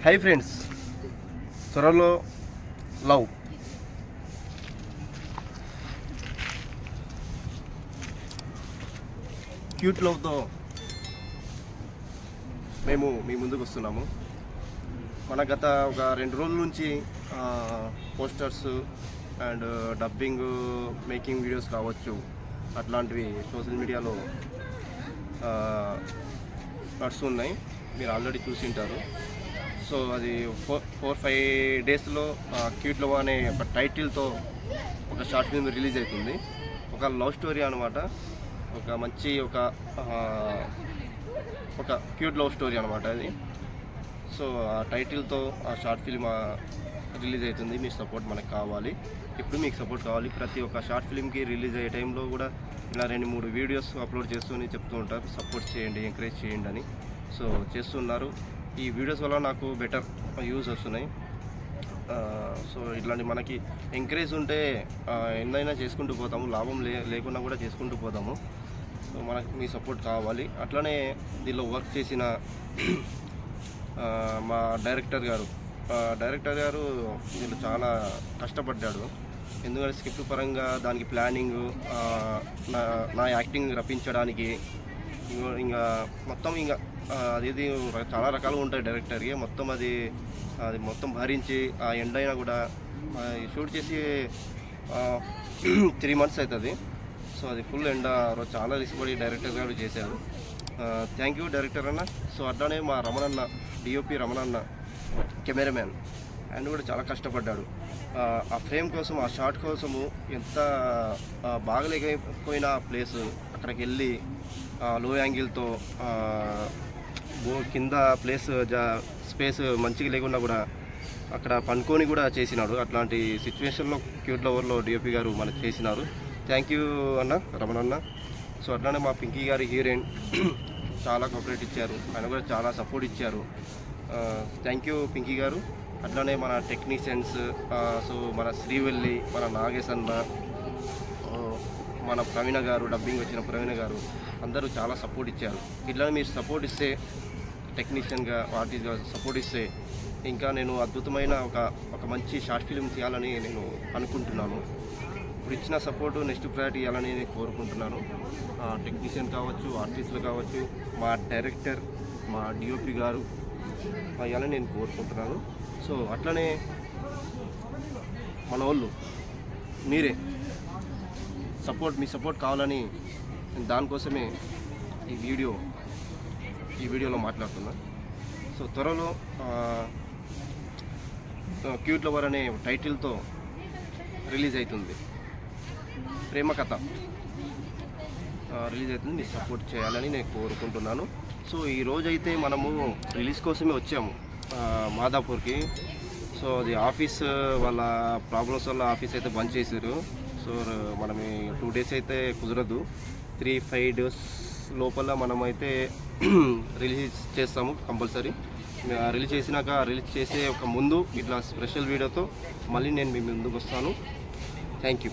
Hi friends, త్వరలో love cute లవ్తో మేము మీ ముందుకు వస్తున్నాము. మన గత ఒక 2 రోజుల నుంచి posters and dubbing making videos కావచ్చు, అట్లాంటివి సోషల్ మీడియాలో నడుస్తున్నాయి. మీరు ఆల్రెడీ చూసింటారు. సో అది 4-5 డేస్లో క్యూట్ లవ్ అనే ఒక టైటిల్తో ఒక షార్ట్ ఫిల్మ్ రిలీజ్ అవుతుంది. ఒక లవ్ స్టోరీ అనమాట. ఒక మంచి ఒక క్యూట్ లవ్ స్టోరీ అనమాట అది. సో ఆ టైటిల్తో ఆ షార్ట్ ఫిల్మ్ రిలీజ్ అవుతుంది. మీ సపోర్ట్ మనకు కావాలి. ఇప్పుడు మీకు సపోర్ట్ కావాలి. ప్రతి ఒక్క షార్ట్ ఫిల్మ్కి రిలీజ్ అయ్యే టైంలో కూడా ఇలా 2-3 వీడియోస్ అప్లోడ్ చేస్తూనే చెప్తూ ఉంటారు, సపోర్ట్ చేయండి, ఎంకరేజ్ చేయండి అని. సో చేస్తున్నారు. ఈ వీడియోస్ వల్ల నాకు బెటర్ యూజ్ వస్తున్నాయి. సో ఇట్లాంటి మనకి ఎంకరేజ్ ఉంటే ఎన్నైనా చేసుకుంటూ పోతాము, లాభం లేకున్నా కూడా చేసుకుంటూ పోతాము. సో మనకు మీ సపోర్ట్ కావాలి. అట్లనే దీనిలో వర్క్ చేసిన మా డైరెక్టర్ గారు దీనిలో చాలా కష్టపడ్డాడు. ఎందుకంటే స్క్రిప్ట్ పరంగా దానికి ప్లానింగ్, నా యాక్టింగ్ రప్పించడానికి ఇంకా మొత్తం అదేది చాలా రకాలుగా ఉంటాయి డైరెక్టర్కి. అది మొత్తం భరించి ఆ ఎండ్ అయినా కూడా షూట్ చేసి 3 months అవుతుంది. సో అది ఫుల్ ఎండ చాలా రిస్క్ డైరెక్టర్ గారు చేశారు. థ్యాంక్ యూ డైరెక్టర్ అన్న. సో అట్లానే మా రమణన్న, డిఓపి రమణన్న కెమెరామ్యాన్, ఆయన కూడా చాలా కష్టపడ్డాడు. ఆ ఫ్రేమ్ కోసం, ఆ షాట్ కోసము ఎంత బాగలేకపోయినా ఆ ప్లేస్ అక్కడికి వెళ్ళి లో యాంగిల్తో కింద స్పేస్ మంచిగా లేకుండా కూడా అక్కడ పనుకొని కూడా చేసినాడు. అట్లాంటి సిచ్యువేషన్లో క్యూట్ లవర్లో డిఓపి గారు మనకు చేసినారు. థ్యాంక్ యూ అన్న, రమణన్న. సో అట్లానే మా పింకీ గారి హీరోయిన్ చాలా కోఆపరేట్ ఇచ్చారు. ఆయన కూడా చాలా సపోర్ట్ ఇచ్చారు. థ్యాంక్ యూ పింకీ గారు. అట్లానే మన టెక్నీషియన్స్, సో మన శ్రీవల్లి, మన నాగేశన్న, మన ప్రవీణ గారు, డబ్బింగ్ వచ్చిన ప్రవీణ గారు, అందరూ చాలా సపోర్ట్ ఇచ్చారు. ఇట్లానే మీరు సపోర్ట్ ఇస్తే, టెక్నీషియన్గా ఆర్టిస్ట్గా సపోర్ట్ ఇస్తే ఇంకా నేను అద్భుతమైన ఒక మంచి షార్ట్ ఫిల్మ్ తీయాలని నేను అనుకుంటున్నాను. ఇప్పుడు ఇచ్చిన సపోర్టు నెక్స్ట్ ప్రయారిటీ ఇవ్వాలని నేను కోరుకుంటున్నాను. టెక్నీషియన్ కావచ్చు, ఆర్టిస్టులు కావచ్చు, మా డైరెక్టర్, మా డిఓపి గారు ఇవ్వాలని నేను కోరుకుంటున్నాను. సో అట్లనే మన వాళ్ళు మీరే మీ సపోర్ట్ కావాలని నేను దానికోసమే ఈ వీడియోలో మాట్లాడుతున్నా. సో త్వరలో క్యూట్ లవర్ అనే టైటిల్తో రిలీజ్ అవుతుంది. ప్రేమ కథ రిలీజ్ అవుతుంది. మీరు సపోర్ట్ చేయాలని నేను కోరుకుంటున్నాను. సో ఈరోజైతే మనము రిలీజ్ కోసమే వచ్చాము మాదాపూర్కి. సో అది ఆఫీస్ వాళ్ళ ప్రాబ్లమ్స్ వల్ల ఆఫీస్ అయితే బంద్ చేశారు. సో మనం 2 days అయితే కుదరదు. 3-5 days లోపల మనమైతే రిలీజ్ చేస్తాము కంపల్సరీ. రిలీజ్ చేసే ఒక ముందు ఇట్లా స్పెషల్ వీడియోతో మళ్ళీ నేను మీ ముందుకు వస్తాను. Thank you.